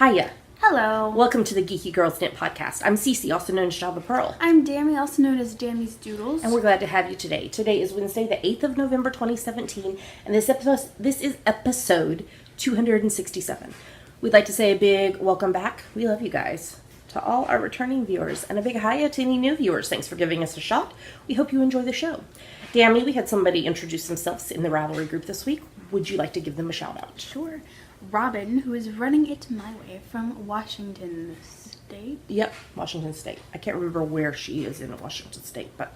Hiya. Hello. Welcome to the Geeky Girls Knit Podcast. I'm Cece, also known as Java Pearl. I'm Dammy, also known as Dammy's Doodles. And we're glad to have you today. Today is Wednesday, the 8th of November, 2017, and this is episode 267. We'd like to say a big welcome back. We love you guys. To all our returning viewers, and a big hiya to any new viewers. Thanks for giving us a shot. We hope you enjoy the show. Dammy, we had somebody introduce themselves in the Ravelry group this week. Would you like to give them a shout out? Sure. Robin, who is running it my way from Washington State. Yep, Washington State. I can't remember where she is in Washington State, but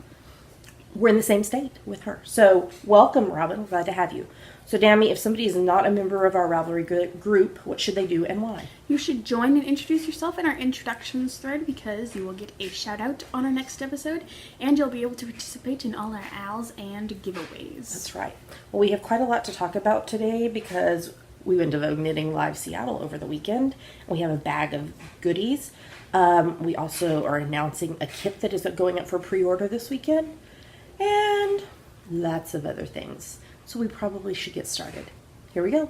we're in the same state with her. So welcome, Robin. We're glad to have you. So, Dammy, if somebody is not a member of our Ravelry group, what should they do and why? You should join and introduce yourself in our introductions thread because you will get a shout out on our next episode and you'll be able to participate in all our ALs and giveaways. That's right. Well, we have quite a lot to talk about today because we went to Vogue Knitting Live Seattle over the weekend. We have a bag of goodies. We also are announcing a kit that is going up for pre-order this weekend. And lots of other things. So we probably should get started. Here we go.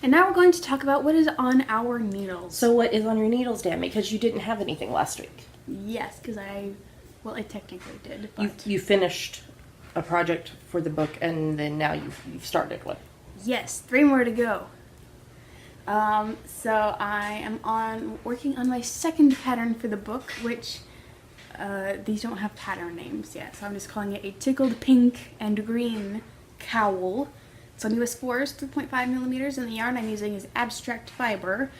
And now we're going to talk about what is on our needles. So what is on your needles, Dammy? Because you didn't have anything last week. Yes, because I technically did. But You finished a project for the book, and then now you've started one. Yes, 3 more to go. So I am working on my second pattern for the book, which these don't have pattern names yet, so I'm just calling it a tickled pink and green cowl. It's on US 4s, 3.5 millimeters, and the yarn I'm using is abstract fiber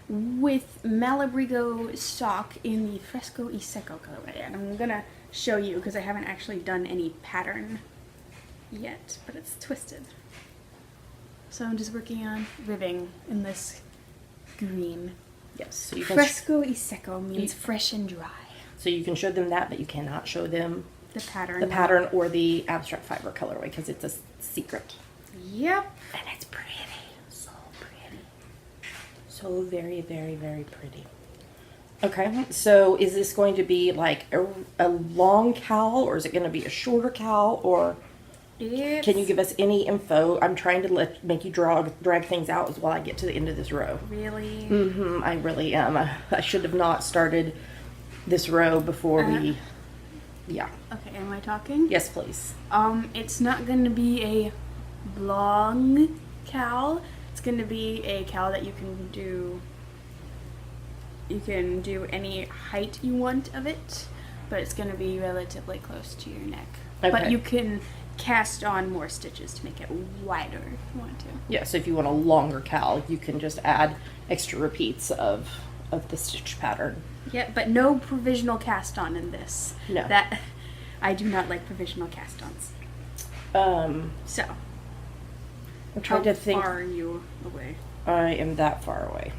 with Malabrigo stock in the Fresco y Seco colorway. And I'm gonna show you because I haven't actually done any pattern yet, but it's twisted. So I'm just working on ribbing in this green. Yes. So you can Fresco y Seco means fresh and dry. So you can show them that, but you cannot show them The pattern. the pattern or the abstract fiber colorway because it's a secret. Yep. And it's pretty. So pretty. So very, very, very pretty. Okay, so is this going to be like a long cowl, or is it going to be a shorter cowl, or can you give us any info? I'm trying to make you drag things out while I get to the end of this row. Really? Mm-hmm, I really am. I should have not started this row before we... Yeah. Okay, am I talking? Yes, please. It's not going to be a long cowl. It's going to be a cowl that you can do any height you want of it, but it's going to be relatively close to your neck. Okay. But you can cast on more stitches to make it wider if you want to. Yeah, so if you want a longer cowl, you can just add extra repeats of the stitch pattern. Yeah, but no provisional cast on in this. No. That I do not like provisional cast ons. So I'm trying to think. How far are you away? I am that far away.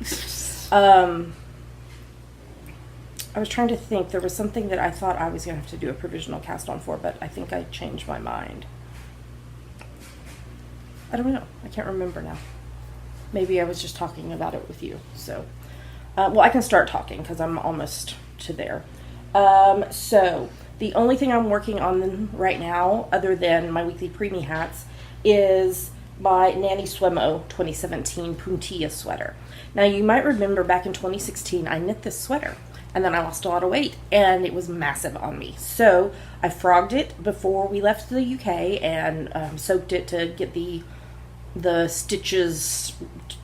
I was trying to think. There was something that I thought I was going to have to do a provisional cast on for, but I think I changed my mind. I don't know. I can't remember now. Maybe I was just talking about it with you. So, well, I can start talking because I'm almost to there. So, the only thing I'm working on right now, other than my weekly preemie hats, is my Nanny Swemo 2017 Puntilla sweater. Now, you might remember back in 2016, I knit this sweater. And then I lost a lot of weight, and it was massive on me. So I frogged it before we left the UK and soaked it to get the stitches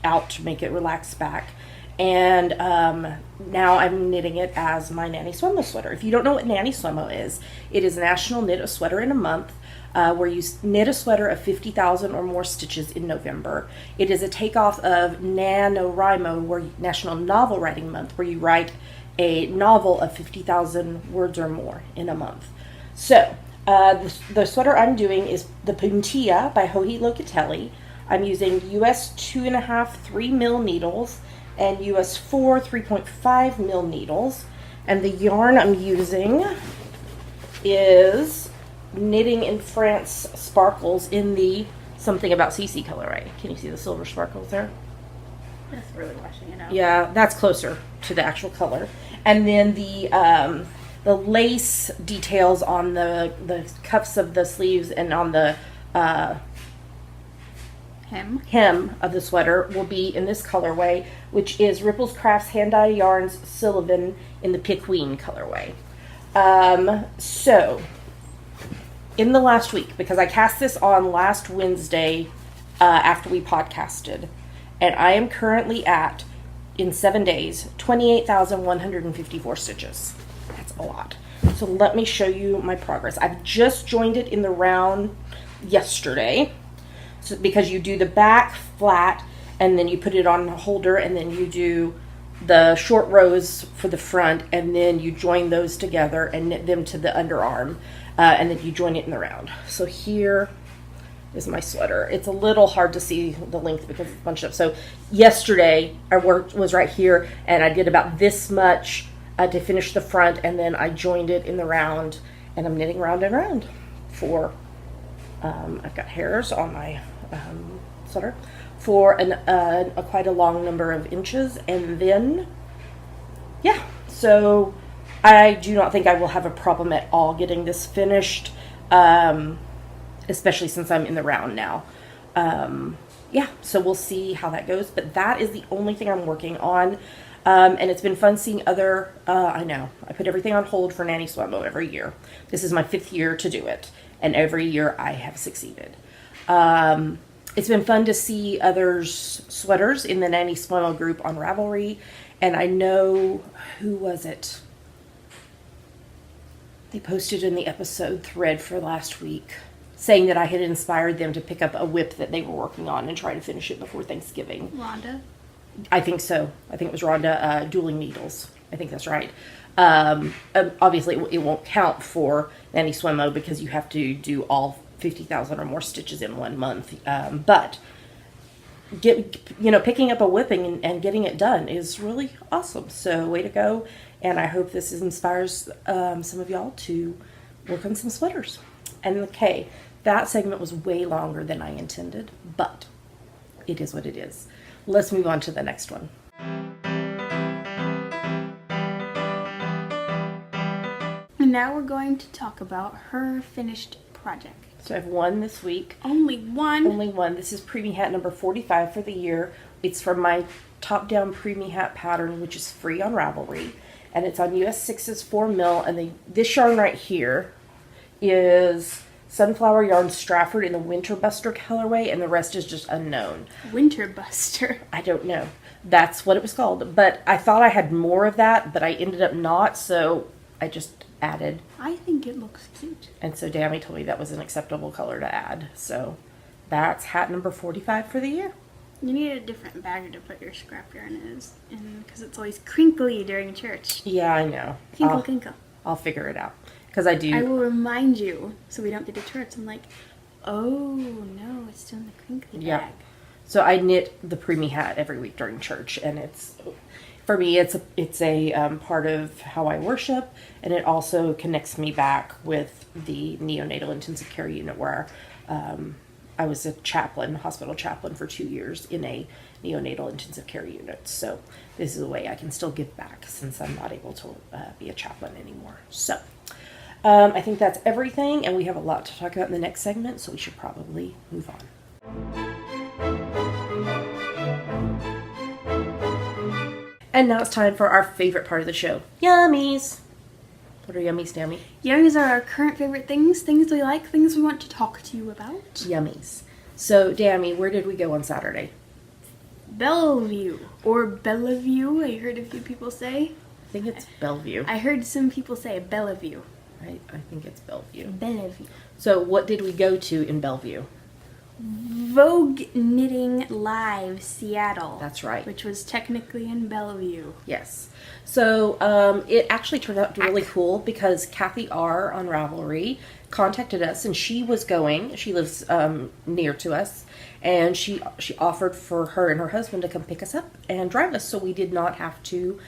out to make it relax back. And now I'm knitting it as my Nanny Swemo sweater. If you don't know what Nanny Swemo is, it is National Knit a Sweater in a Month, where you knit a sweater of 50,000 or more stitches in November. It is a takeoff of NaNoWriMo, where National Novel Writing Month, where you write a novel of 50,000 words or more in a month. So, the sweater I'm doing is the Puntilla by Joji Locatelli. I'm using US 2.5 3 mil needles and US 4 3.5 mil needles. And the yarn I'm using is Knitting in France Sparkles in the Something About CC colorway. Can you see the silver sparkles there? That's really washing it out. Yeah, that's closer to the actual color. And then the lace details on the cuffs of the sleeves and on the hem of the sweater will be in this colorway, which is Ripples Crafts Hand Dye Yarns Sylvan in the Pickween colorway. So, in the last week, because I cast this on last Wednesday after we podcasted, and I am currently at, in 7 days, 28,154 stitches. That's a lot. So let me show you my progress. I've just joined it in the round yesterday. So because you do the back flat and then you put it on a holder and then you do the short rows for the front and then you join those together and knit them to the underarm and then you join it in the round. So here is my sweater. It's a little hard to see the length because it's bunched up. So yesterday I was right here and I did about this much to finish the front and then I joined it in the round and I'm knitting round and round for I've got hairs on my sweater for quite a long number of inches, and then so I do not think I will have a problem at all getting this finished, especially since I'm in the round now. So we'll see how that goes, but that is the only thing I'm working on, and it's been fun seeing other I know I put everything on hold for Nanny Swemo every year. This is my 5th year to do it, and every year I have succeeded. It's been fun to see others' sweaters in the Nanny Swemo group on Ravelry. And I know, who was it? They posted in the episode thread for last week saying that I had inspired them to pick up a whip that they were working on and try to finish it before Thanksgiving. Rhonda? I think so. I think it was Rhonda, Dueling Needles. I think that's right. Obviously, it won't count for Nanny Swemo because you have to do all 50,000 or more stitches in 1 month. But picking up a whipping and getting it done is really awesome. So way to go. And I hope this inspires some of y'all to work on some sweaters. And okay, that segment was way longer than I intended, but it is what it is. Let's move on to the next one. And now we're going to talk about her finished project. So I have one this week. Only one? Only one. This is Preemie Hat number 45 for the year. It's from my top-down Preemie Hat pattern, which is free on Ravelry. And it's on US 6's 4 mil. And this yarn right here is Sunflower Yarn Strafford in the Winter Buster colorway, and the rest is just unknown. Winter Buster? I don't know. That's what it was called. But I thought I had more of that, but I ended up not, so I just added. I think it looks cute. And so Dammy told me that was an acceptable color to add. So that's hat number 45 for the year. You need a different bag to put your scrap yarn in because it's always crinkly during church. Yeah, I know. Kinkle. I'll figure it out. Because I do. I will remind you so we don't get to church. I'm like, oh no, it's still in the crinkly bag. So I knit the Preemie Hat every week during church, and it's, for me, it's a part of how I worship, and it also connects me back with the neonatal intensive care unit where I was a chaplain, hospital chaplain for 2 years in a neonatal intensive care unit. So this is a way I can still give back since I'm not able to be a chaplain anymore. So I think that's everything, and we have a lot to talk about in the next segment, so we should probably move on. And now it's time for our favorite part of the show, Yummies. What are yummies, Dammy? Yummies are our current favorite things we like, things we want to talk to you about. Yummies. So, Dammy, where did we go on Saturday? Bellevue, or Bellevue, I heard a few people say. I think it's Bellevue. I heard some people say Bellevue. I think it's Bellevue. Bellevue. So, what did we go to in Bellevue? Vogue Knitting Live Seattle. That's right. Which was technically in Bellevue. Yes. So it actually turned out really cool because Kathy R. on Ravelry contacted us, and she was going. She lives near to us, and she offered for her and her husband to come pick us up and drive us, so we did not have to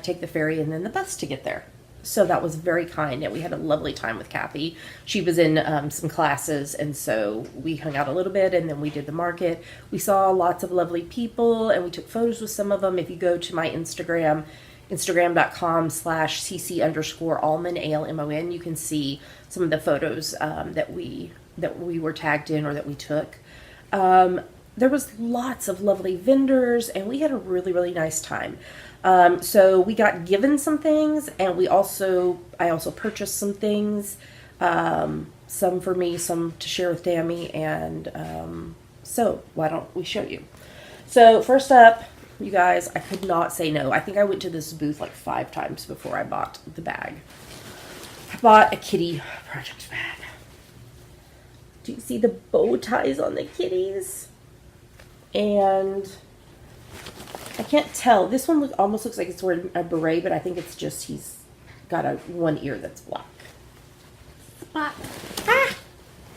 take the ferry and then the bus to get there. So that was very kind, and we had a lovely time with Kathy. She was in some classes, and so we hung out a little bit, and then we did the market. We saw lots of lovely people, and we took photos with some of them. If you go to my Instagram, instagram.com/cc_almond, ALMON, you can see some of the photos that we were tagged in or that we took. there was lots of lovely vendors, and we had a really, really nice time. So we got given some things, and I also purchased some things, some for me, some to share with Tammy, and so why don't we show you? So first up, you guys, I could not say no. I think I went to this booth like 5 times before I bought the bag. I bought a kitty project bag. Do you see the bow ties on the kitties? And I can't tell. This one almost looks like it's wearing a beret, but I think it's just he's got one ear that's black. Spot. Ah!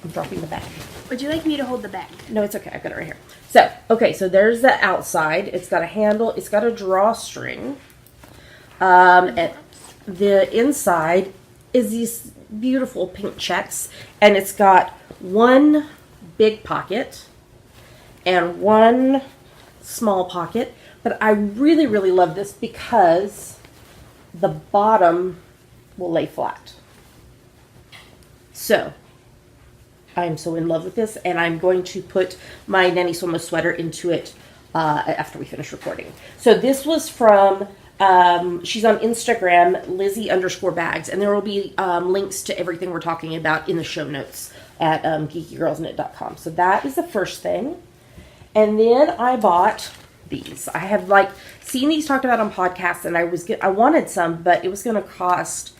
I'm dropping the bag. Would you like me to hold the bag? No, it's okay. I've got it right here. So, okay, so there's the outside. It's got a handle. It's got a drawstring. And the inside is these beautiful pink checks, and it's got one big pocket and one small pocket. But I really, really love this because the bottom will lay flat. So I'm so in love with this, and I'm going to put my Nanny Swimmer sweater into it after we finish recording. So this was from, she's on Instagram, Lizzie_bags, and there will be links to everything we're talking about in the show notes at geekygirlsknit.com. So that is the first thing. And then I bought these. I have seen these talked about on podcasts, and I wanted some, but it was going to cost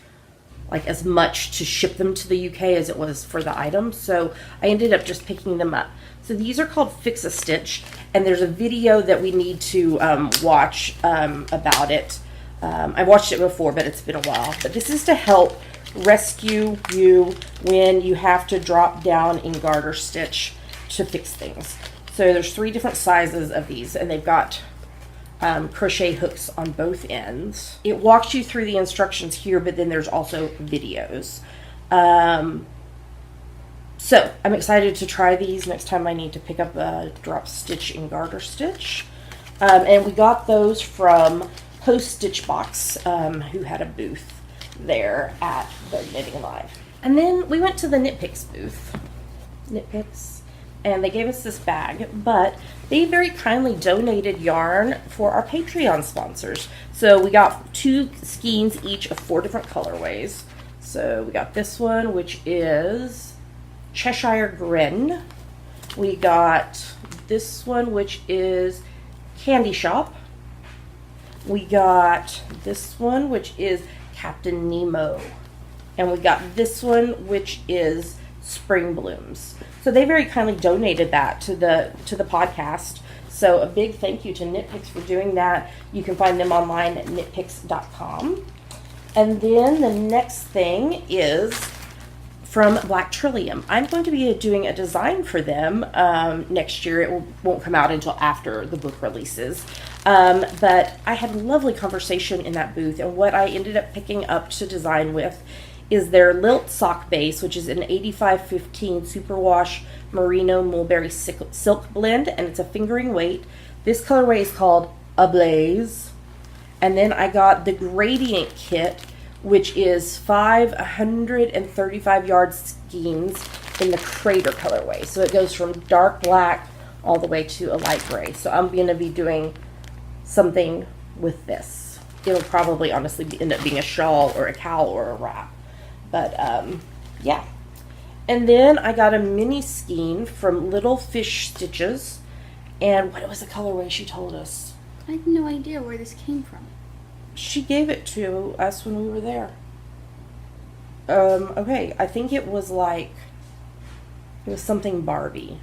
like as much to ship them to the UK as it was for the items. So I ended up just picking them up. So these are called Fix a Stitch, and there's a video that we need to watch about it. I watched it before, but it's been a while. But this is to help rescue you when you have to drop down in garter stitch to fix things. So there's 3 different sizes of these, and they've got crochet hooks on both ends. It walks you through the instructions here, but then there's also videos. So I'm excited to try these next time I need to pick up a drop stitch and garter stitch. And we got those from Post Stitch Box, who had a booth there at the Knitting Live. And then we went to the Knit Picks booth. Knit Picks. And they gave us this bag, but they very kindly donated yarn for our Patreon sponsors. So we got 2 skeins each of 4 different colorways. So we got this one, which is Cheshire Grin. We got this one, which is Candy Shop. We got this one, which is Captain Nemo. And we got this one, which is Spring Blooms. So they very kindly donated that to the podcast. So a big thank you to Knit Picks for doing that. You can find them online at knitpicks.com. And then the next thing is from Black Trillium. I'm going to be doing a design for them next year. It won't come out until after the book releases. But I had a lovely conversation in that booth, and what I ended up picking up to design with is their Lilt sock base, which is an 8515 superwash merino mulberry silk blend, and it's a fingering weight. This colorway is called Ablaze. And then I got the gradient kit, which is 5 135 yard skeins in the Crater colorway. So it goes from dark black all the way to a light gray. So I'm going to be doing something with this. It'll probably honestly end up being a shawl or a cowl or a wrap. But, yeah. And then I got a mini skein from Little Fish Stitches. And what was the colorway she told us? I have no idea where this came from. She gave it to us when we were there. Okay. I think it was something Barbie.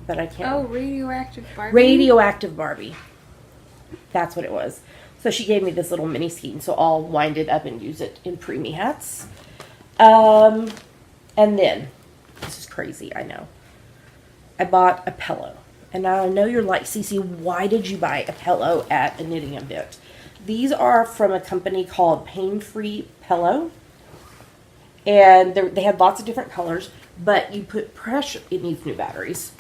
But I can't. Oh, Radioactive Barbie? Radioactive Barbie. That's what it was. So she gave me this little mini skein. So I'll wind it up and use it in preemie hats. And then, this is crazy, I know. I bought a pillow. And now I know you're like, Cece, why did you buy a pillow at a knitting event? These are from a company called Pain Free Pillow. And they had lots of different colors, but you put pressure, it needs new batteries.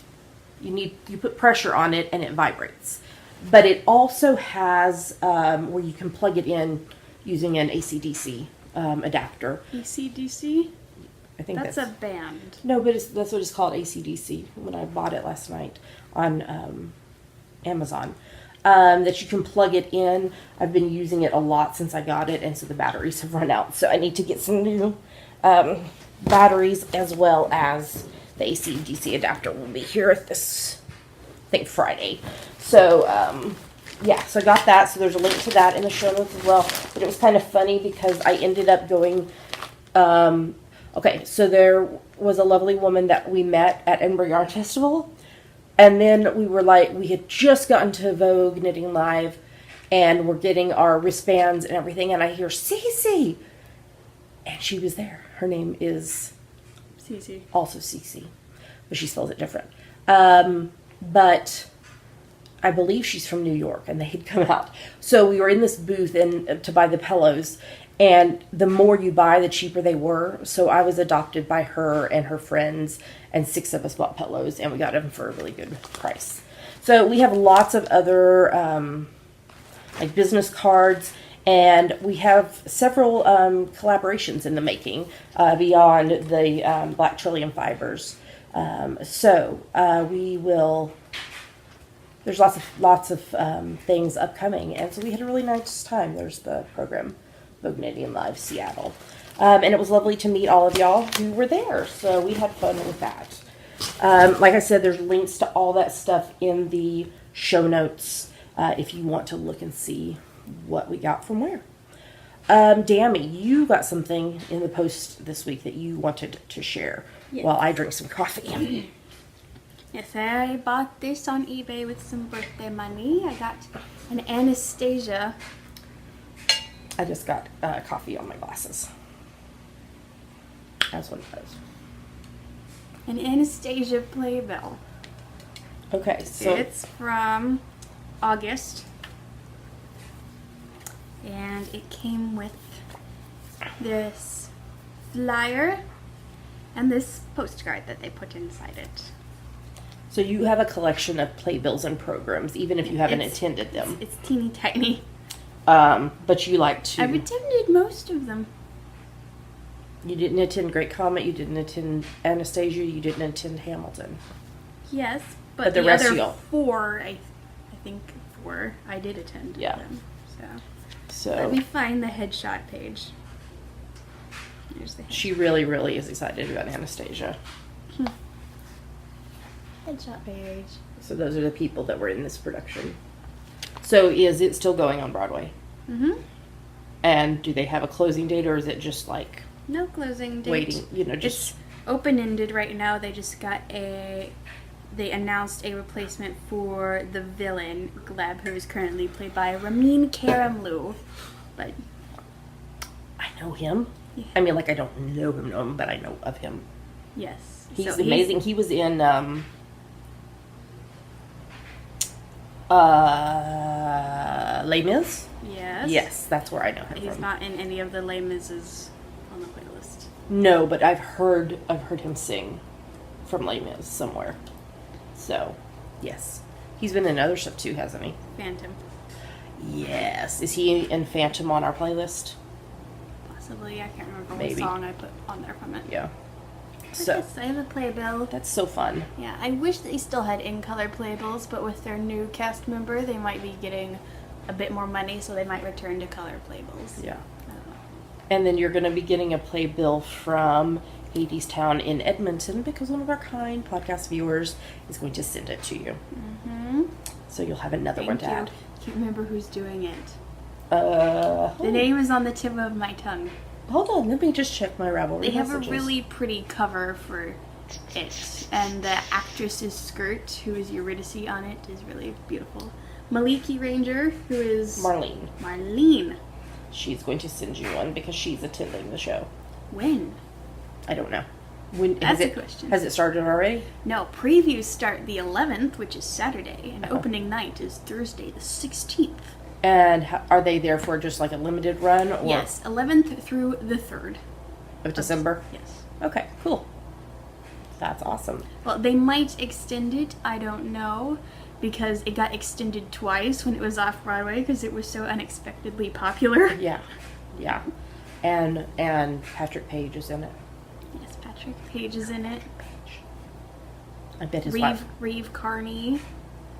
You put pressure on it and it vibrates. But it also has where you can plug it in using an AC/DC adapter. AC/DC? I think That's a band. No, but that's what it's called, AC/DC, when I bought it last night on Amazon. That you can plug it in. I've been using it a lot since I got it, and so the batteries have run out. So I need to get some new batteries, as well as the AC/DC adapter will be here this, I think, Friday. So, yeah, so I got that. So there's a link to that in the show notes as well. But it was kind of funny because I ended up going... okay, so there was a lovely woman that we met at Edinburgh Yarn Festival. And then we were like, we had just gotten to Vogue Knitting Live, and we're getting our wristbands and everything, and I hear Cece, and she was there. Her name is Cece. Also Cece, but she spells it different. But I believe she's from New York, and they had come out. So we were in this booth to buy the pillows, and the more you buy, the cheaper they were. So I was adopted by her and her friends, and 6 of us bought pillows, and we got them for a really good price. So we have lots of other like business cards, and we have several collaborations in the making beyond the Black Trillium Fibers. We will... There's lots of things upcoming, and so we had a really nice time. There's the program, Vogue Knitting Live Seattle. And it was lovely to meet all of y'all who were there. So we had fun with that. Like I said, there's links to all that stuff in the show notes if you want to look and see what we got from where. Dammy, you got something in the post this week that you wanted to share while I drink some coffee. Yes, I bought this on eBay with some birthday money. I got an Anastasia. I just got coffee on my glasses. That's what it does. An Anastasia playbill. Okay, so it's from August. And it came with this flyer and this postcard that they put inside it. So you have a collection of playbills and programs, even if you haven't attended them. It's teeny tiny. But you like to... I've attended most of them. You didn't attend Great Comet, you didn't attend Anastasia, you didn't attend Hamilton. Yes, but the rest other four, I think 4, I did attend them. So let me find the headshot page. There's the headshot. She really, really is excited about Anastasia. Headshot page. So those are the people that were in this production. So is it still going on Broadway? Mm-hmm. And do they have a closing date, or is it just like... No closing date. Waiting, just... It's open-ended right now. They just got they announced a replacement for the villain, Gleb, who is currently played by Ramin Karimloo. But... I know him. Yeah. I mean, like, I don't know him, but I know of him. Yes. He's amazing. He was in... Les Mis? Yes. Yes, that's where I know him from. He's not in any of the Les Mises on the playlist. No, but I've heard him sing from Les Mis somewhere. So, yes. He's been in other stuff too, hasn't he? Phantom. Yes. Is he in Phantom on our playlist? Possibly. I can't remember what song I put on there from it. Yeah. So yes, I have a playbill. That's so fun. Yeah, I wish they still had in-color playbills, but with their new cast member, they might be getting a bit more money, so they might return to color playbills. Yeah. And then you're going to be getting a playbill from Hades Town in Edmonton because one of our kind podcast viewers is going to send it to you. Mm-hmm. So you'll have another one to add. I can't remember who's doing it. The name is on the tip of my tongue. Hold on, let me just check my Ravelry They have messages. a really pretty cover for it, and the actress's skirt, who is Eurydice on it, is really beautiful. Maliki Ranger, who is... Marlene. She's going to send you one because she's attending the show. When? I don't know. That's a question. Has it started already? No, previews start the 11th, which is Saturday, and opening night is Thursday the 16th. And are they there for just like a limited run? Or? Yes, 11th through the 3rd. Of December? Yes. Okay, cool. That's awesome. Well, they might extend it, I don't know, because it got extended twice when it was off-Broadway because it was so unexpectedly popular. Yeah, yeah. And Patrick Page is in it. Yes, Patrick Patrick Page is in it. I bet his wife. Reeve Carney.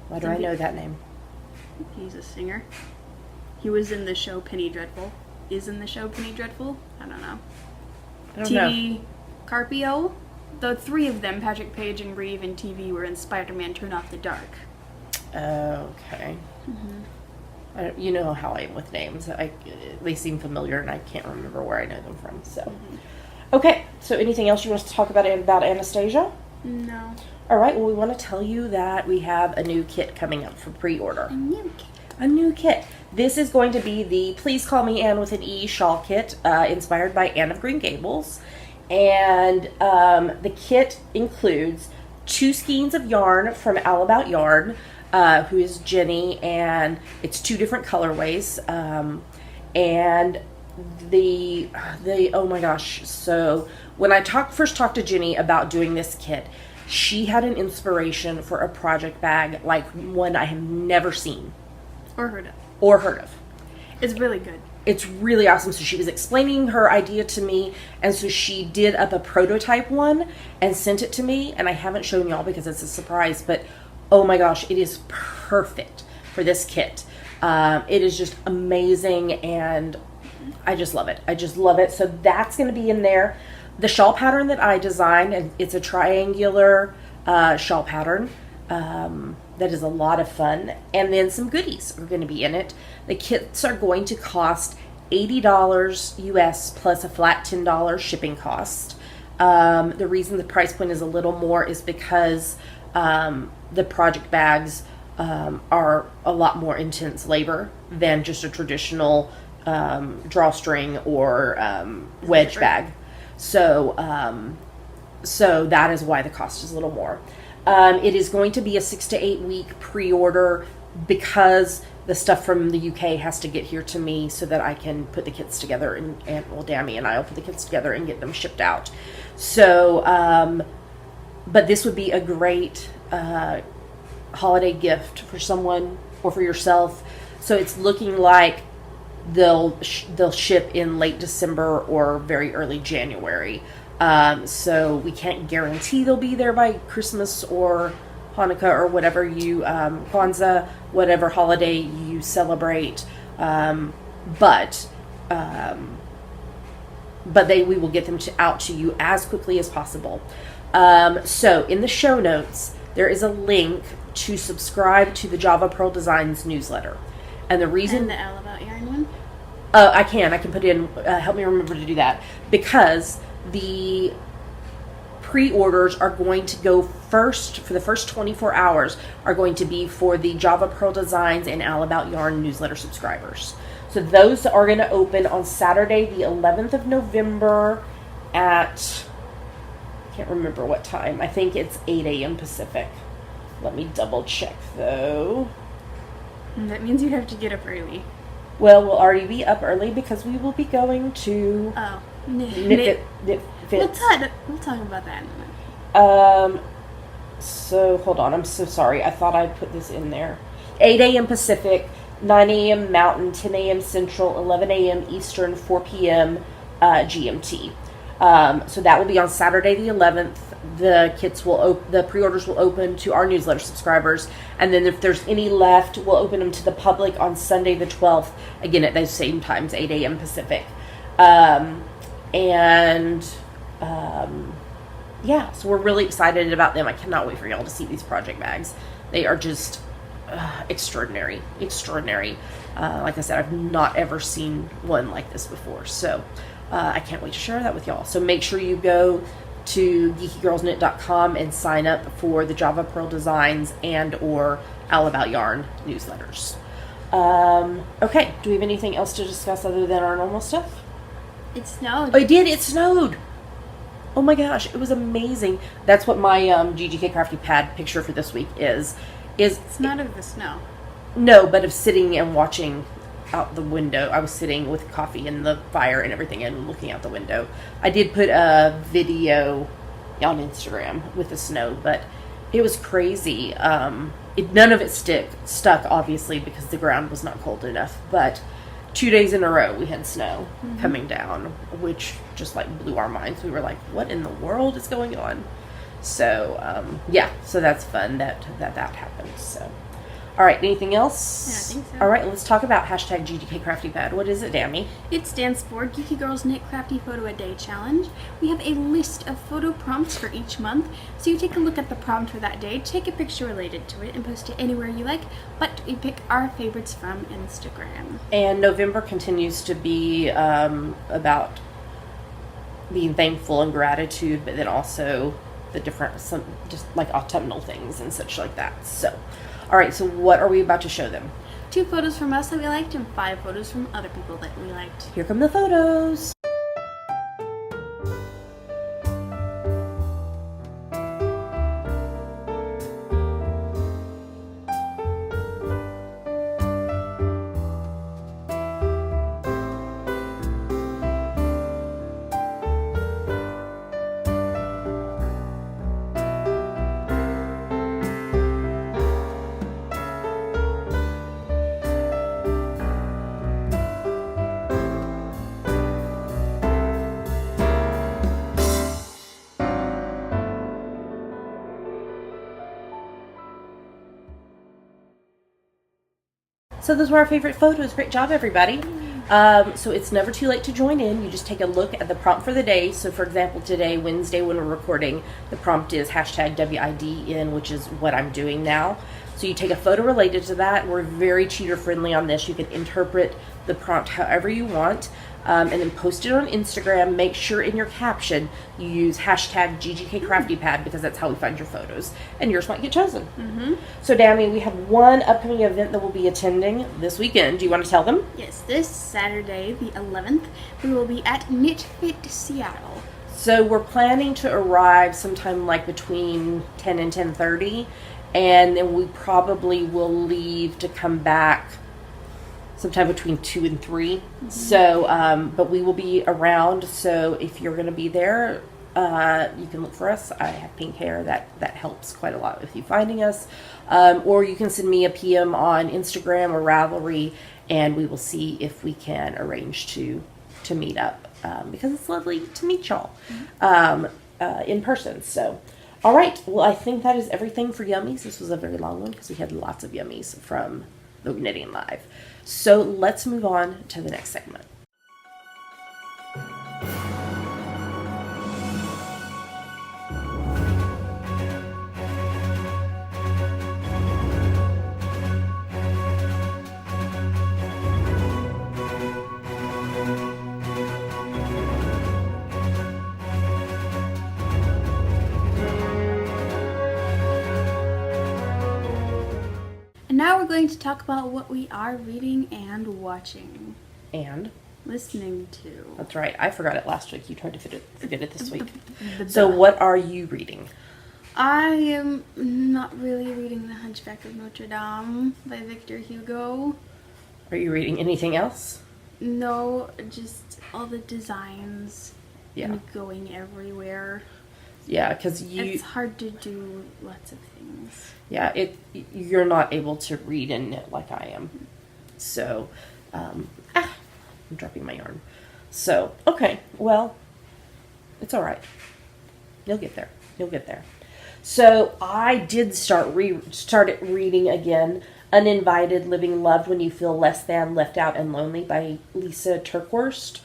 Why do I know that name? He's a singer. He was in the show Penny Dreadful. Is in the show Penny Dreadful? I don't know. TV Carpio. The three of them, Patrick Page and Reeve and TV, were in Spider-Man Turn Off the Dark. Okay. You know how I am with names. They seem familiar, and I can't remember where I know them from. So, okay. So, anything else you want us to talk about Anastasia? No. All right. Well, we want to tell you that we have a new kit coming up for pre-order. A new kit. This is going to be the Please Call Me Anne with an E shawl kit, inspired by Anne of Green Gables. And the kit includes 2 skeins of yarn from All About Yarn, who is Jenny, and it's 2 different colorways. And the oh my gosh! So when I first talked to Jenny about doing this kit, she had an inspiration for a project bag like one I have never seen or heard of. It's really good. It's really awesome. So she was explaining her idea to me, and so she did up a prototype one and sent it to me, and I haven't shown y'all because it's a surprise, but oh my gosh, it is perfect for this kit. It is just amazing, and I just love it. So that's going to be in there. The shawl pattern that I designed, and it's a triangular shawl pattern. That is a lot of fun. And then some goodies are going to be in it. The kits are going to cost $80 US plus a flat $10 shipping cost. The reason the price point is a little more is because the project bags are a lot more intense labor than just a traditional drawstring or wedge bag. So that is why the cost is a little more. It is going to be a 6 to 8 week pre-order because the stuff from the UK has to get here to me so that I can put the kits together and Dammy and I will put the kits together and get them shipped out. So, but this would be a great holiday gift for someone or for yourself. So it's looking like they'll ship in late December or very early January. So we can't guarantee they'll be there by Christmas or Hanukkah or whatever you, Kwanzaa, whatever holiday you celebrate. But we will get them out to you as quickly as possible. So in the show notes, there is a link to subscribe to the Java Pearl Designs newsletter. And the reason... And the All About Yarn one? I can put in, help me remember to do that, because the pre-orders are going to go first, for the first 24 hours, are going to be for the Java Pearl Designs and All About Yarn newsletter subscribers. So those are going to open on Saturday, the 11th of November at, I can't remember what time. I think it's 8 a.m. Pacific. Let me double check, though. That means you have to get up early. Well, we'll already be up early because we will be going to... Oh. Knit Fits. We'll talk about that in a minute. So, hold on. I'm so sorry. I thought I put this in there. 8 a.m. Pacific, 9 a.m. Mountain, 10 a.m. Central, 11 a.m. Eastern, 4 p.m. GMT. So that will be on Saturday the 11th. The pre-orders will open to our newsletter subscribers, and then if there's any left, we'll open them to the public on Sunday the 12th, again at those same times, 8 a.m. Pacific. Yeah, so we're really excited about them. I cannot wait for y'all to see these project bags. They are just extraordinary. Like I said, I've not ever seen one like this before, so I can't wait to share that with y'all. So make sure you go to geekygirlsknit.com and sign up for the Java Pearl Designs and or All About Yarn newsletters. Okay, do we have anything else to discuss other than our normal stuff? It snowed. Oh, it snowed. Oh my gosh, it was amazing. That's what my GGK Crafty Pad picture for this week is. It's not of the snow. No, but of sitting and watching out the window. I was sitting with coffee and the fire and everything and looking out the window. I did put a video on Instagram with the snow, but it was crazy. None of it stuck, obviously, because the ground was not cold enough. But 2 days in a row we had snow coming down, which just like blew our minds. We were like, what in the world is going on? So yeah, so that's fun that happened. So all right, anything else? Yeah, I think so. All right, let's talk about hashtag GDK Crafty Pad. What is it, Dammy? It stands for Geeky Girls Knit Crafty Photo a Day Challenge. We have a list of photo prompts for each month, so you take a look at the prompt for that day, take a picture related to it, and post it anywhere you like, but we pick our favorites from Instagram. And November continues to be about being thankful and gratitude, but then also the different, some just like autumnal things and such like that. So, all right, so what are we about to show them? 2 photos from us that we liked and 5 photos from other people that we liked. Here come the photos. So those were our favorite photos. Great job, everybody. So it's never too late to join in. You just take a look at the prompt for the day. So for example, today, Wednesday, when we're recording, the prompt is hashtag WIDN, which is what I'm doing now. So you take a photo related to that. We're very cheater friendly on this. You can interpret the prompt however you want, and then post it on Instagram. Make sure in your caption you use hashtag GGKCraftyPad, because that's how we find your photos, and yours might get chosen. So Dammy, we have one upcoming event that we'll be attending this weekend. Do you want to tell them? Yes, this Saturday, the 11th, we will be at Knit Fit Seattle. So we're planning to arrive sometime like between 10 and 10:30, and then we probably will leave to come back sometime between 2 and 3. So, but we will be around. So if you're going to be there, you can look for us. I have pink hair. That helps quite a lot with you finding us. Or you can send me a PM on Instagram or Ravelry, and we will see if we can arrange to meet up, because it's lovely to meet y'all in person. So, all right. Well, I think that is everything for Yummies. This was a very long one because we had lots of Yummies from the Knitting Live. So let's move on to the next segment. And now we're going to talk about what we are reading and watching. And Listening to. that's right. I forgot it last week. You tried to forget it this week. So what are you reading? I am not really reading The Hunchback of Notre Dame by Victor Hugo. Are you reading anything else? No, just all the designs Yeah. and going everywhere. Yeah, because It's hard to do lots of things. yeah, you're not able to read and knit like I am. So, I'm dropping my yarn. So, okay, well, it's all right. You'll get there. You'll get there. So I did started reading again, Uninvited: Living Loved When You Feel Less Than, Left Out, and Lonely by Lisa Turkhorst.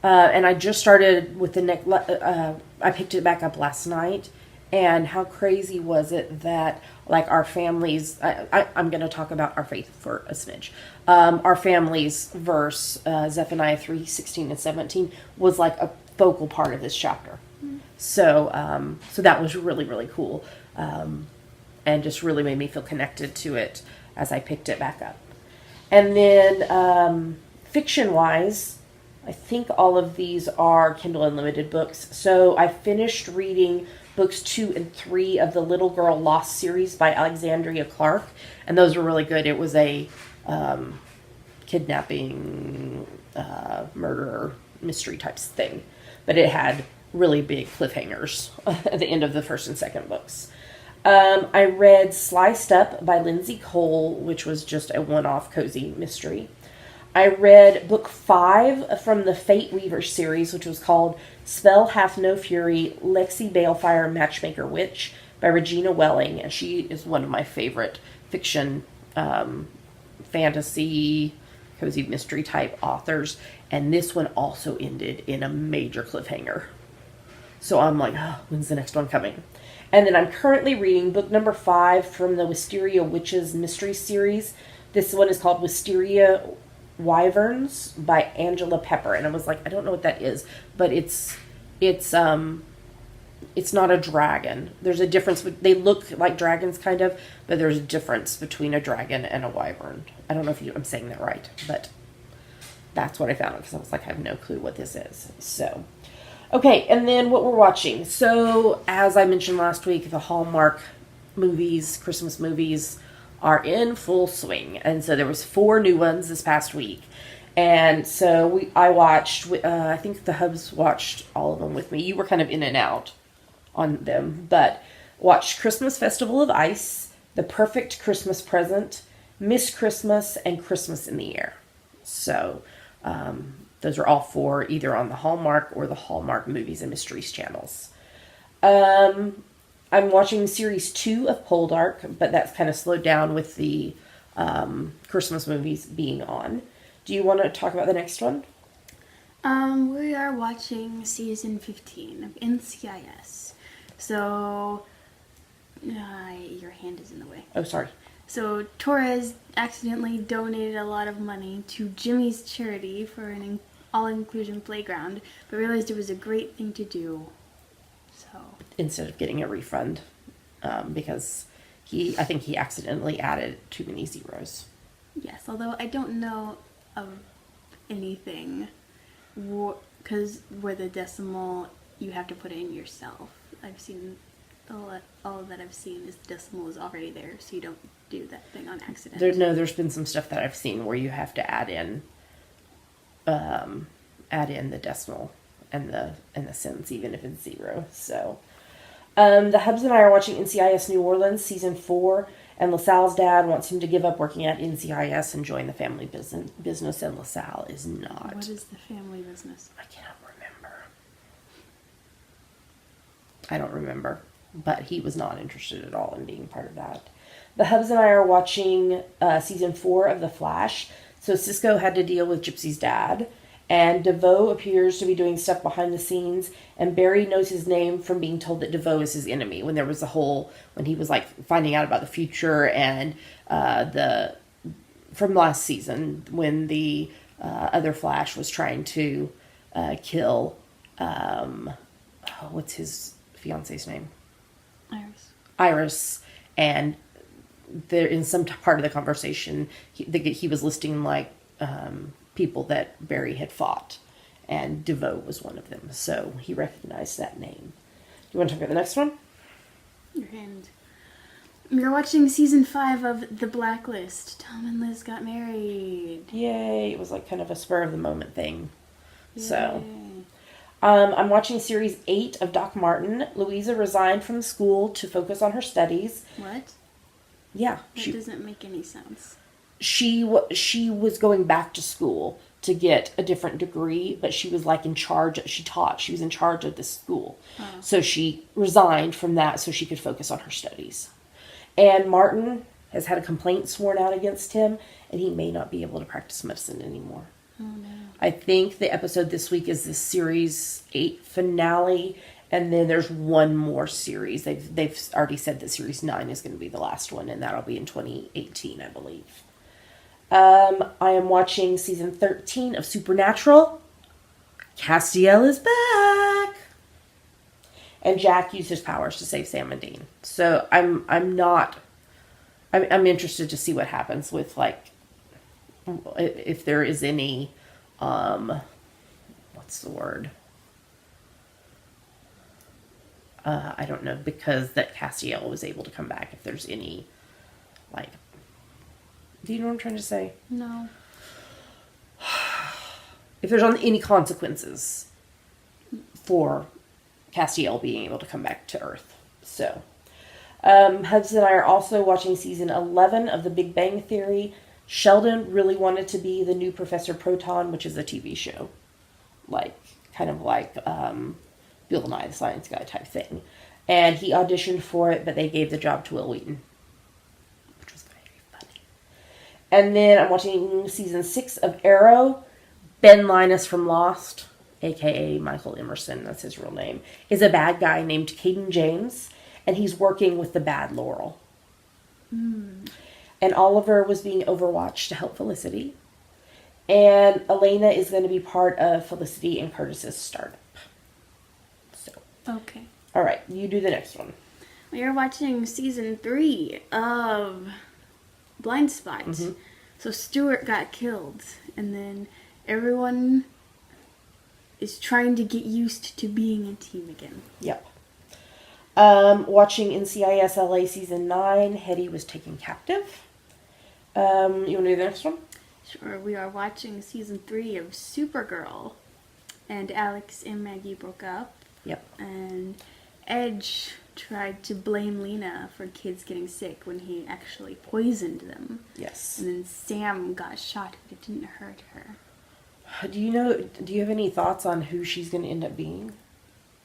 And I just started with the I picked it back up last night, and how crazy was it that like our families, I'm going to talk about our faith for a smidge. Our family's verse, Zephaniah 3:16 and 17, was like a focal part of this chapter. So that was really, really cool, and just really made me feel connected to it as I picked it back up. And then fiction-wise, I think all of these are Kindle Unlimited books. So I finished reading books 2 and 3 of the Little Girl Lost series by Alexandria Clark, and those were really good. It was a kidnapping, murder, mystery types thing, but it had really big cliffhangers at the end of the first and second books. I read Sliced Up by Lindsay Cole, which was just a one-off cozy mystery. I read book 5 from the Fate Weaver series, which was called Spell Hath No Fury, Lexi Balefire, Matchmaker Witch by Regina Welling. And she is one of my favorite fiction, fantasy, cozy mystery type authors. And this one also ended in a major cliffhanger. So I'm like, oh, when's the next one coming? And then I'm currently reading book number 5 from the Wisteria Witches mystery series. This one is called Wisteria Wyverns by Angela Pepper. And I was like, I don't know what that is, but it's not a dragon. There's a difference. They look like dragons kind of, but there's a difference between a dragon and a wyvern. I don't know if I'm saying that right, but that's what I found because I was like, I have no clue what this is. So, okay. And then what we're watching. So as I mentioned last week, the Hallmark movies, Christmas movies are in full swing. And so there was 4 new ones this past week. And so I watched, I think the Hubs watched all of them with me. You were kind of in and out on them, but watched Christmas Festival of Ice, The Perfect Christmas Present, Miss Christmas, and Christmas in the Air. So those are all 4 either on the Hallmark or the Hallmark Movies and Mysteries channels. I'm watching series 2 of Poldark, but that's kind of slowed down with the Christmas movies being on. Do you want to talk about the next one? We are watching season 15 of NCIS. So, your hand is in the way. Oh, sorry. So, Torres accidentally donated a lot of money to Jimmy's charity for an all-inclusion playground, but realized it was a great thing to do. Instead of getting a refund, because I think he accidentally added too many zeros. Yes, although I don't know of anything, because where the decimal, you have to put it in yourself. I've seen, all that I've seen is the decimal is already there, so you don't do that thing on accident. There's been some stuff that I've seen where you have to add in the decimal and the cents, even if it's 0. So, the Hubs and I are watching NCIS New Orleans season 4, and LaSalle's dad wants him to give up working at NCIS and join the family business, and LaSalle is not. What is the family business? I cannot remember. I don't remember, but he was not interested at all in being part of that. The Hubs and I are watching season 4 of The Flash. So Cisco had to deal with Gypsy's dad, and DeVoe appears to be doing stuff behind the scenes, and Barry knows his name from being told that DeVoe is his enemy when there was when he was like finding out about the future, and from last season when the other Flash was trying to kill, what's his fiance's name? Iris, and there in some part of the conversation he was listing like people that Barry had fought, and DeVoe was one of them, so he recognized that name. Do you want to talk about the next one? Your hand. You're watching season 5 of The Blacklist. Tom and Liz got married. Yay. It was like kind of a spur of the moment thing. Yay. So I'm watching series 8 of Doc Martin. Louisa resigned from school to focus on her studies. What? Yeah. That doesn't make any sense. She was going back to school to get a different degree, but she was like in charge. She was in charge of the school. Oh. So she resigned from that so she could focus on her studies. And Martin has had a complaint sworn out against him, and he may not be able to practice medicine anymore. Oh, no. I think the episode this week is the series 8 finale, and then there's one more series. They've already said that series 9 is going to be the last one, and that'll be in 2018, I believe. I am watching season 13 of Supernatural. Castiel is back, and Jack used his powers to save Sam and Dean. So I'm interested to see what happens with, like, if there is any, what's the word? I don't know, because that Castiel was able to come back, if there's any, like, do you know what I'm trying to say? No. If there's any consequences for Castiel being able to come back to Earth. So, Hubs and I are also watching season 11 of The Big Bang Theory. Sheldon really wanted to be the new Professor Proton, which is a TV show. Kind of like Bill Nye the Science Guy type thing. And he auditioned for it, but they gave the job to Will Wheaton, which was very funny. And then I'm watching season 6 of Arrow. Ben Linus from Lost, a.k.a. Michael Emerson, that's his real name, is a bad guy named Caden James, and he's working with the bad Laurel. And Oliver was being overwatched to help Felicity. And Elena is going to be part of Felicity and Curtis's startup. So. Okay. All right, you do the next one. We are watching season 3 of Blind Spot. Mm-hmm. So Stuart got killed, and then everyone is trying to get used to being a team again. Yep. Watching NCIS LA season 9, Hetty was taken captive. You want to do the next one? Sure, we are watching season 3 of Supergirl, and Alex and Maggie broke up. Yep. And Edge tried to blame Lena for kids getting sick when he actually poisoned them. Yes. And then Sam got shot, but it didn't hurt her. Do you have any thoughts on who she's going to end up being?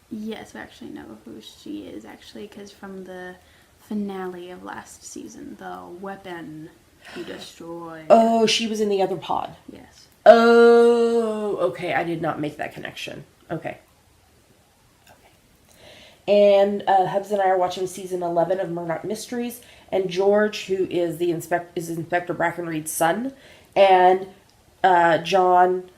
Yes, I actually know who she is, actually, because from the finale of last season, the weapon to destroy. Oh, she was in the other pod. Yes. Oh, okay. I did not make that connection. Okay. And Hubs and I are watching season 11 of Murdoch Mysteries, and George, who is is Inspector Brackenreed's son, and John.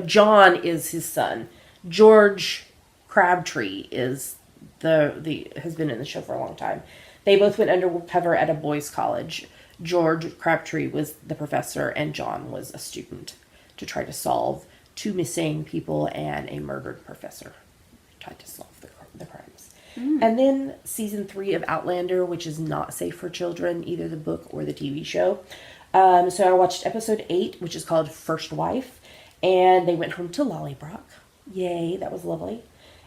John is his son. George Crabtree is has been in the show for a long time. They both went undercover at a boys' college. George Crabtree was the professor, and John was a student to try to solve 2 missing people and a murdered professor. Tried to solve the crimes. And then season 3 of Outlander, which is not safe for children, either the book or the TV show. So I watched episode 8, which is called First Wife, and they went home to Lollybrook. Yay, that was lovely.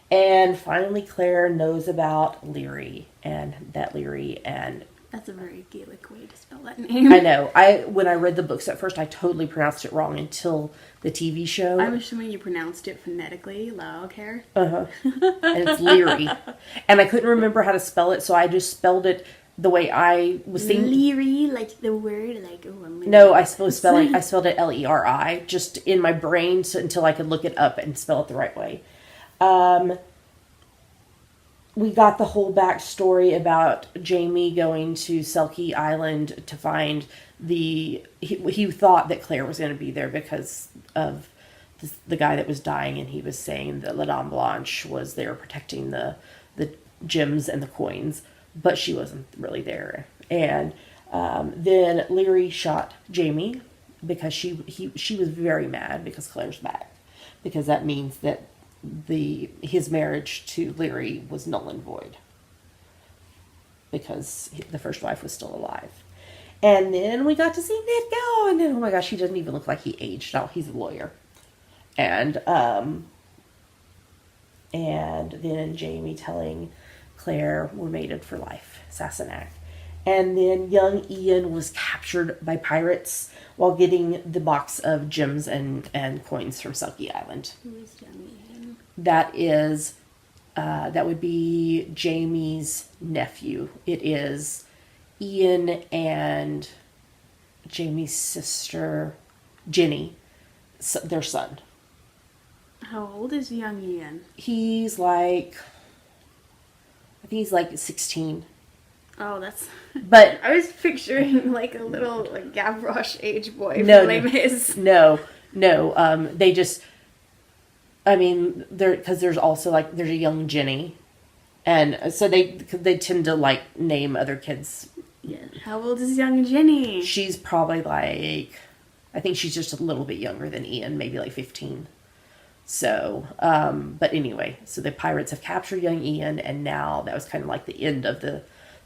And finally Claire knows about Leary, and that Leary and... That's a very Gaelic way to spell that name. I know. When I read the books at first, I totally pronounced it wrong until the TV show. I'm assuming you pronounced it phonetically, Laocair. Uh-huh. And it's Leary. And I couldn't remember how to spell it, so I just spelled it the way I was thinking. Leary, like the word, like, oh, I'm No, I spelled it Leri, just in my brain until I could look it up and spell it the right way. We got the whole backstory about Jamie going to Selkie Island to find he thought that Claire was going to be there because of the guy that was dying, and he was saying that La Dame Blanche was there protecting the gems and the coins, but she wasn't really there. And then Leary shot Jamie because she was very mad because Claire's back, because that means that his marriage to Leary was null and void because the first wife was still alive. And then we got to see Ned go, and then, oh my gosh, he doesn't even look like he aged. No, he's a lawyer. And then Jamie telling Claire, we're mated for life, Sassenach. And then young Ian was captured by pirates while getting the box of gems and coins from Selkie Island. Who is young Ian? That would be Jamie's nephew. It is Ian and Jamie's sister, Jenny, their son. How old is young Ian? He's I think he's 16. Oh, that's... But I was picturing like a little Gavroche age boy no, from Les Mis. No. They just... I mean, because there's also there's a young Jenny, and so they tend to name other kids. Yeah. How old is young Jenny? She's probably I think she's just a little bit younger than Ian, maybe 15. So, but anyway, so the pirates have captured young Ian, and now that was kind of the end of the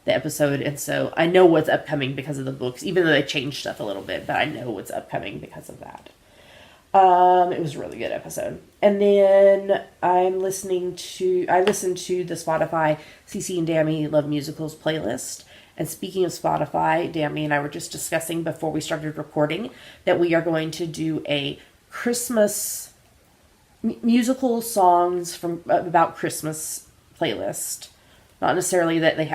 episode, and so I know what's upcoming because of the books, even though they changed stuff a little bit, but I know what's upcoming because of that. It was a really good episode. And then I listened to the Spotify CC and Dammy Love Musicals playlist, And speaking of Spotify, Dammy and I were just discussing before we started recording that we are going to do a Christmas musical songs from about Christmas playlist. Not necessarily that they,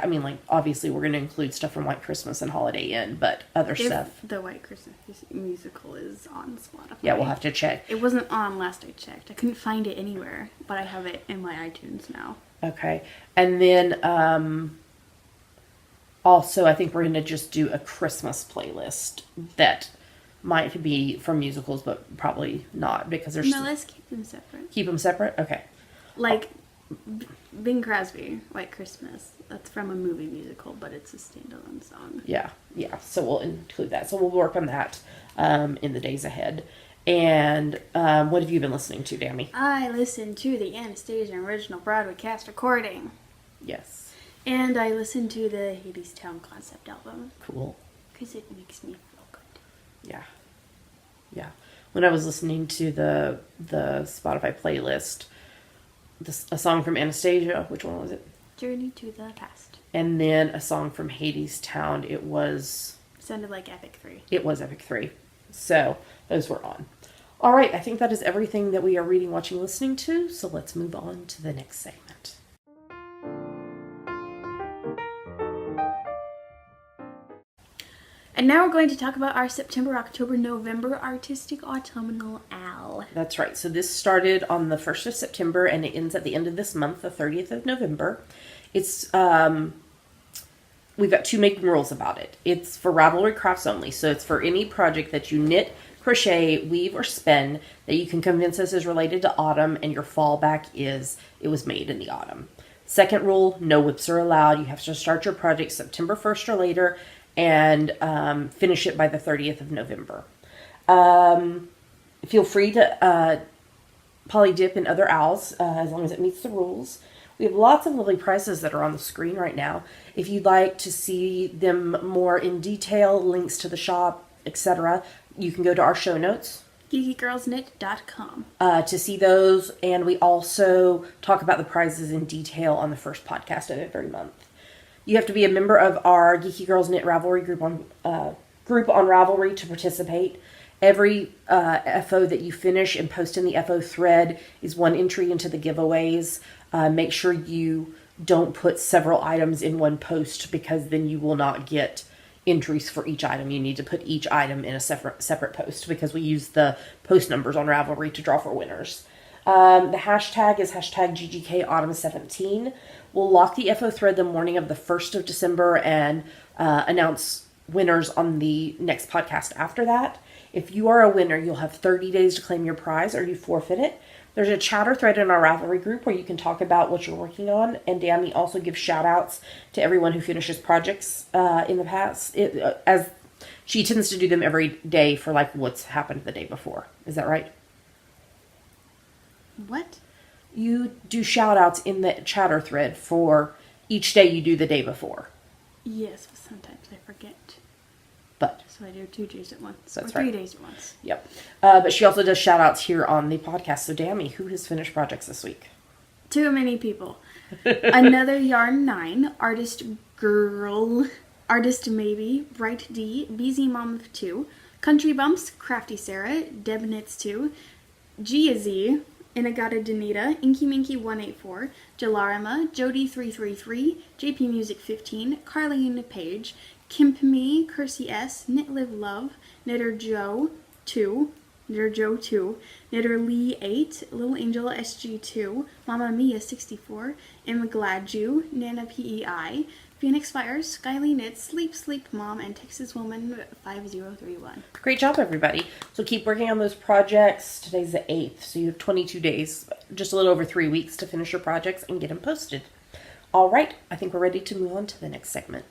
obviously we're going to include stuff from White Christmas and Holiday Inn, but other stuff. The White Christmas musical is on Spotify. Yeah, we'll have to check. It wasn't on last I checked. I couldn't find it anywhere, but I have it in my iTunes now. Okay. And then also I think we're going to just do a Christmas playlist that might be from musicals, but probably not because there's... No, let's keep them separate. Keep them separate? Okay. Like... Bing Crosby, White Christmas. That's from a movie musical, but it's a standalone song. Yeah. So we'll include that. So we'll work on that in the days ahead. And what have you been listening to, Dammy? I listened to the Anastasia original Broadway cast recording. Yes. And I listened to the Hadestown concept album. Cool. Because it makes me feel good. Yeah. When I was listening to the Spotify playlist, a song from Anastasia. Which one was it? Journey to the Past. And then a song from Hadestown. It was... Sounded like Epic 3. It was Epic 3. So, those were on. All right, I think that is everything that we are reading, watching, listening to. So let's move on to the next segment. And now we're going to talk about our September, October, November Artistic Autumnal Al. That's right. So this started on the 1st of September and it ends at the end of this month, the 30th of November. It's, we've got two main rules about it. It's for Ravelry crafts only. So it's for any project that you knit, crochet, weave, or spin that you can convince us is related to autumn and your fallback is it was made in the autumn. Second rule, no whips are allowed. You have to start your project September 1st or later and finish it by the 30th of November. Feel free to poly dip in other owls as long as it meets the rules. We have lots of lovely prizes that are on the screen right now. If you'd like to see them more in detail, links to the shop, etc., you can go to our show notes. GeekyGirlsKnit.com. To see those, and we also talk about the prizes in detail on the first podcast of every month. You have to be a member of our Geeky Girls Knit Ravelry group on Ravelry to participate. Every FO that you finish and post in the FO thread is one entry into the giveaways. Make sure you don't put several items in one post because then you will not get entries for each item. You need to put each item in a separate post because we use the post numbers on Ravelry to draw for winners. The hashtag is hashtag GGKAutumn17. We'll lock the FO thread the morning of the 1st of December and announce winners on the next podcast after that. If you are a winner, you'll have 30 days to claim your prize or you forfeit it. There's a chatter thread in our Ravelry group where you can talk about what you're working on. And Dammy also gives shout outs to everyone who finishes projects in the past. As she tends to do them every day for like what's happened the day before. Is that right? What? You do shout outs in the chatter thread for each day you do the day before. Yes, but sometimes I forget. But so I do 2 days at once. That's or 3 right. days at once. Yep. But she also does shout outs here on the podcast. So Dammy, who has finished projects this week? Too many people. Another Yarn 9, Artist Girl, Artist Maybe, Bright D, BZ Mom of 2, Country Bumps, Crafty Sarah, Deb Knits 2, Giazi, Inagata Danita, Inky Minky 184, Jalarima, Jody 333, JP Music 15, Carlene Page, Kimp Me, Kersey S, Knit Live Love, Knitter Joe 2, Knitter Lee 8, Little Angel SG2, Mama Mia 64, Emma Gladju, Nana PEI, Phoenix Fires, Skyly Knits, Sleep Mom, and Texas Woman 5031. Great job, everybody. So keep working on those projects. Today's the 8th, so you have 22 days, just a little over 3 weeks to finish your projects and get them posted. All right, I think we're ready to move on to the next segment.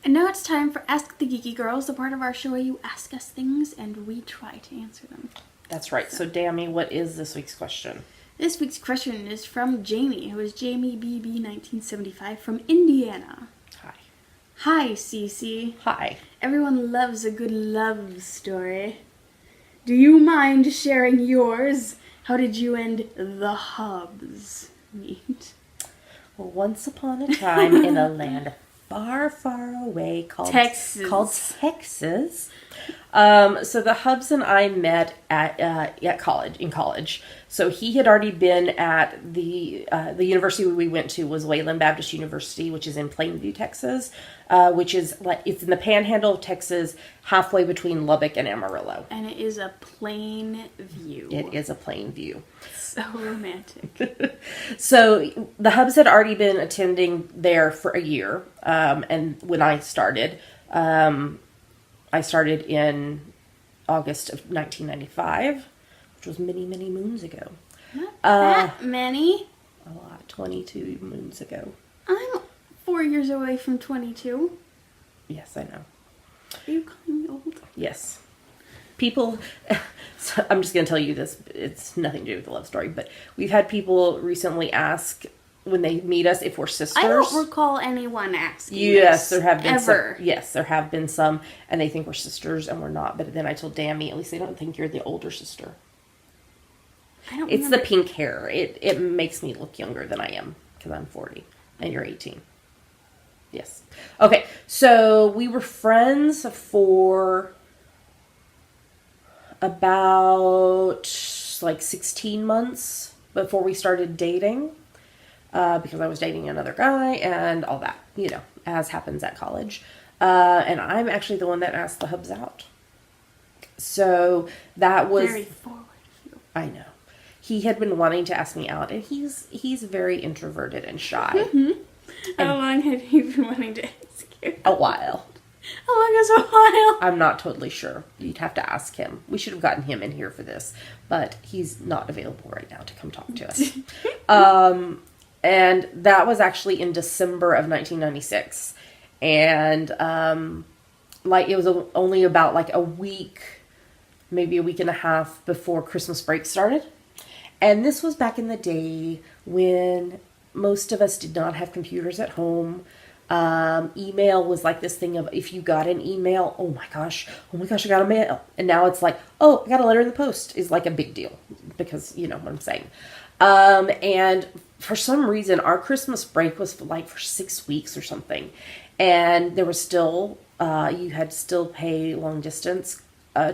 And now it's time for Ask the Geeky Girls, the part of our show where you ask us things and we try to answer them. That's right. So, Dammy, what is this week's question? This week's question is from Jamie, who is Jamie BB1975 from Indiana. Hi. Hi, Cece. Hi. Everyone loves a good love story. Do you mind sharing yours? How did you and the Hobbs Neat. Well, once upon a time in a land far, far away called Texas. So the Hubs and I met at college. In college, so he had already been at the university we went to was Wayland Baptist University, which is in Plainview, Texas, which is it's in the Panhandle of Texas, halfway between Lubbock and Amarillo. And it is a plain view. It is a plain view. So romantic. So the Hubs had already been attending there for a year, and when I started in August of 1995, which was many, many moons ago. Not that many. A lot, 22 moons ago. I'm 4 years away from 22. Yes, I know. Are you calling me old? Yes. People, so I'm just going to tell you this, it's nothing to do with the love story, but we've had people recently ask when they meet us if we're sisters. I don't recall anyone asking. Yes, there have been ever. some. Yes, there have been some, and they think we're sisters, and we're not. But then I told Dammy, at least they don't think you're the older sister. I don't. It's remember. the pink hair. It makes me look younger than I am because I'm 40 and you're 18. Yes. Okay, so we were friends for about 16 months before we started dating. Because I was dating another guy and all that, as happens at college. And I'm actually the one that asked the Hubs out. So that was... Very forward of you. I know. He had been wanting to ask me out, and he's very introverted and shy. Mm-hmm. How long had he been wanting to ask you? A while. How long is a while? I'm not totally sure. You'd have to ask him. We should have gotten him in here for this, but he's not available right now to come talk to us. And that was actually in December of 1996. And, it was only about a week, maybe a week and a half before Christmas break started. And this was back in the day when most of us did not have computers at home. Email was this thing of if you got an email, oh my gosh, I got a mail. And now it's I got a letter in the post is a big deal because you know what I'm saying. And for some reason, our Christmas break was for 6 weeks or something. And there was still, you had to still pay long distance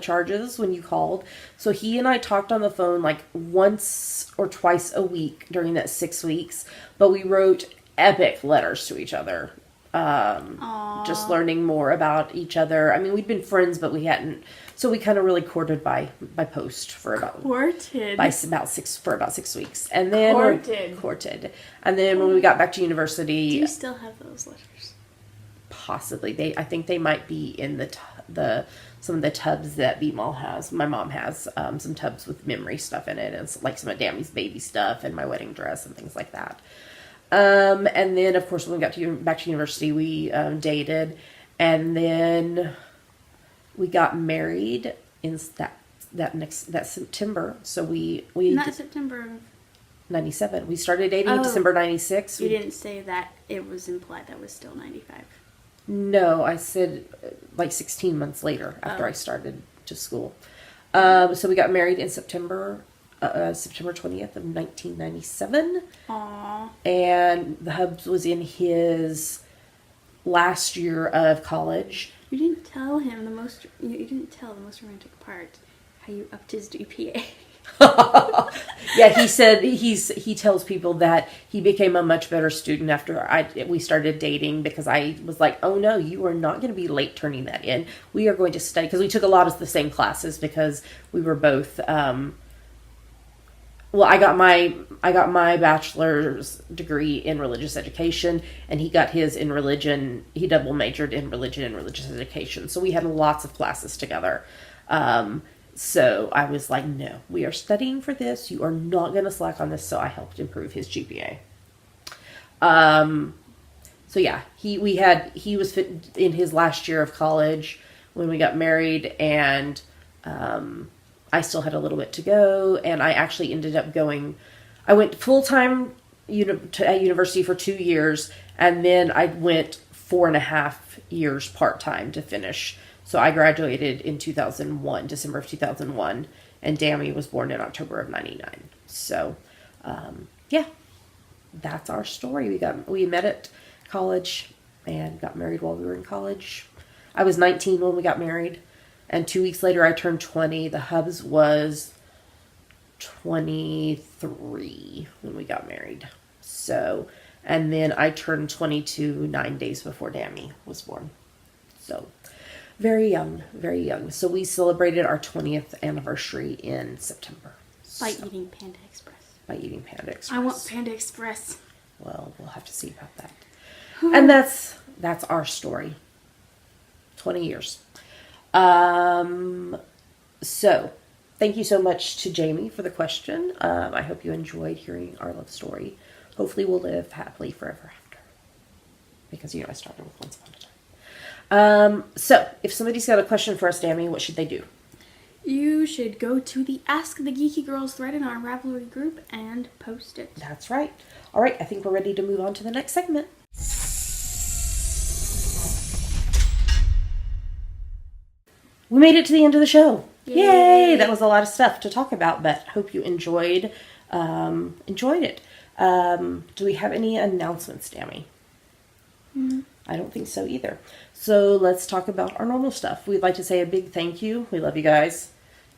charges when you called. So he and I talked on the phone once or twice a week during that 6 weeks. But we wrote epic letters to each other. Just learning more about each other. I mean, we'd been friends, but we hadn't. So we kind of really courted by post for about about 6 weeks, and then courted, and then when we got back to university, do you still have those letters? Possibly, I think they might be in the some of the tubs that B-Mall has. My mom has some tubs with memory stuff in it, and some of Dammy's baby stuff and my wedding dress and things like that. And then of course when we got back to university, we dated, and then we got married in that September. So we not September of 97. We started dating December 96. You didn't say that. It was implied that was still 95. No, I said 16 months later after I started to school. So we got married in September 20th of 1997. Aww. And the Hubs was in his last year of college. You didn't tell him You didn't tell the most romantic part. How you upped his GPA. Yeah, he said he tells people that he became a much better student after we started dating, because I was like, oh no, you are not going to be late turning that in. We are going to study, because we took a lot of the same classes because we were both. I got my bachelor's degree in religious education, and he got his in religion. He double majored in religion and religious education. So we had lots of classes together. So I was like, no, we are studying for this. You are not going to slack on this. So I helped improve his GPA. So yeah, he was in his last year of college when we got married, and, I still had a little bit to go, and I actually ended up I went full-time at university for 2 years, and then I went 4.5 years part-time to finish. So I graduated in 2001, December of 2001, and Dammy was born in October of 99. So, yeah. that's our story. We met at college and got married while we were in college. I was 19 when we got married, and 2 weeks later I turned 20. The hubs was 23 when we got married. So, and then I turned 22 9 days before Dammy was born. So, very young, very young. So we celebrated our 20th anniversary in September. By eating Panda Express. By eating Panda Express. I want Panda Express. Well, we'll have to see about that. And that's our story. 20 years. So, thank you so much to Jamie for the question. I hope you enjoyed hearing our love story. Hopefully we'll live happily forever after. Because, I started with Once Upon a Time. So, if somebody's got a question for us, Dammy, what should they do? You should go to the Ask the Geeky Girls thread in our Ravelry group and post it. That's right. All right, I think we're ready to move on to the next segment. We made it to the end of the show. Yay! That was a lot of stuff to talk about, but hope you enjoyed it. Do we have any announcements, Dammy? I don't think so either. So let's talk about our normal stuff. We'd like to say a big thank you. We love you guys.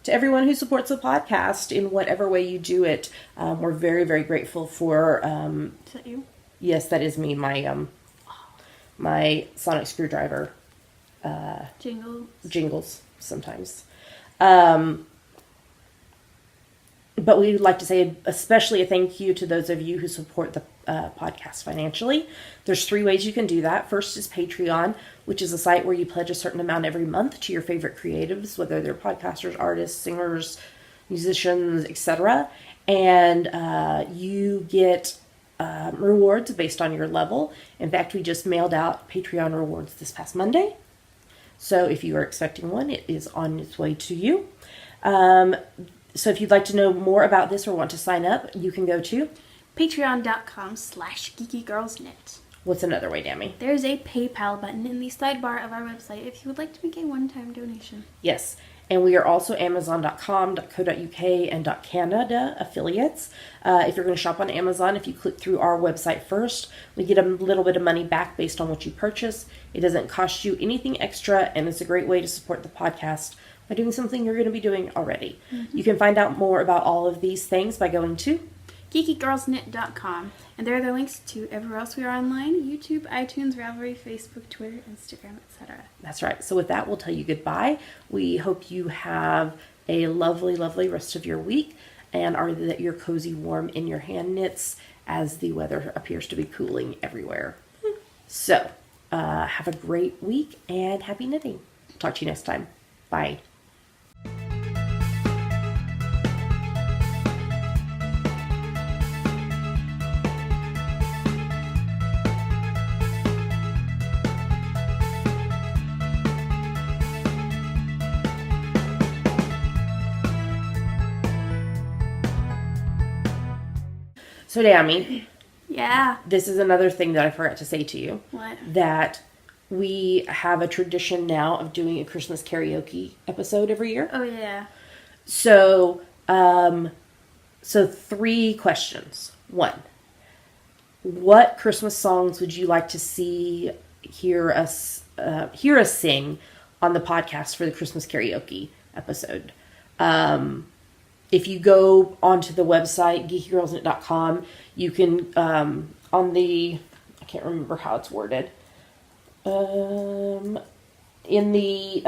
To everyone who supports the podcast in whatever way you do it. We're very, very grateful for... Is that you? Yes, that is me. My sonic screwdriver jingles sometimes. But we'd like to say especially a thank you to those of you who support the podcast financially. There's 3 ways you can do that. First is Patreon, which is a site where you pledge a certain amount every month to your favorite creatives, whether they're podcasters, artists, singers, musicians, etc. And you get rewards based on your level. In fact, we just mailed out Patreon rewards this past Monday. So if you are expecting one, it is on its way to you. So if you'd like to know more about this or want to sign up, you can go to patreon.com/geekygirlsnet. What's another way, Dammy? There's a PayPal button in the sidebar of our website if you would like to make a one-time donation. Yes. And we are also Amazon.com, .co.uk, and .canada affiliates. If you're going to shop on Amazon, if you click through our website first, we get a little bit of money back based on what you purchase. It doesn't cost you anything extra, and it's a great way to support the podcast by doing something you're going to be doing already. You can find out more about all of these things by going to geekygirlsnet.com, and there are the links to everywhere else we are online: YouTube, iTunes, Ravelry, Facebook, Twitter, Instagram, etc. That's right. So with that, we'll tell you goodbye. We hope you have a lovely, lovely rest of your week, and that you're cozy warm in your hand knits as the weather appears to be cooling everywhere. So have a great week and happy knitting. Talk to you next time. Bye. So, Dammy. Yeah. This is another thing that I forgot to say to you. What? That we have a tradition now of doing a Christmas karaoke episode every year. Oh, yeah. So, 3 questions. 1, what Christmas songs would you like to hear us sing on the podcast for the Christmas karaoke episode? If you go onto the website, geekygirlsnet.com, you can, I can't remember how it's worded. In the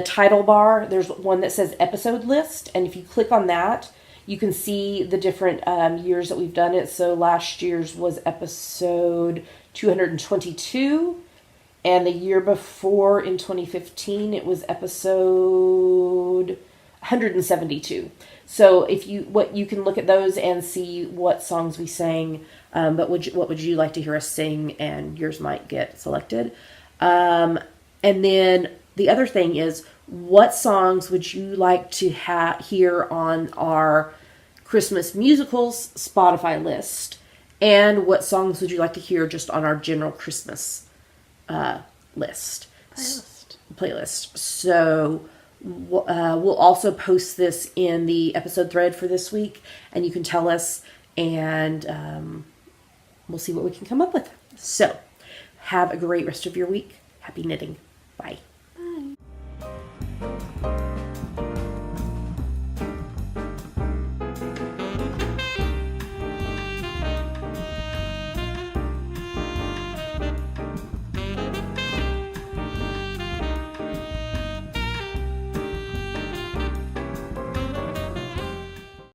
title bar, there's one that says episode list. And if you click on that, you can see the different years that we've done it. So last year's was episode 222. And the year before, in 2015, it was episode 172. So you can look at those and see what songs we sang. But what would you like to hear us sing? And yours might get selected. And then the other thing is, what songs would you like to hear on our Christmas musicals Spotify list? And what songs would you like to hear just on our general Christmas playlist. So We'll also post this in the episode thread for this week, and you can tell us, and we'll see what we can come up with. So, have a great rest of your week. Happy knitting. Bye.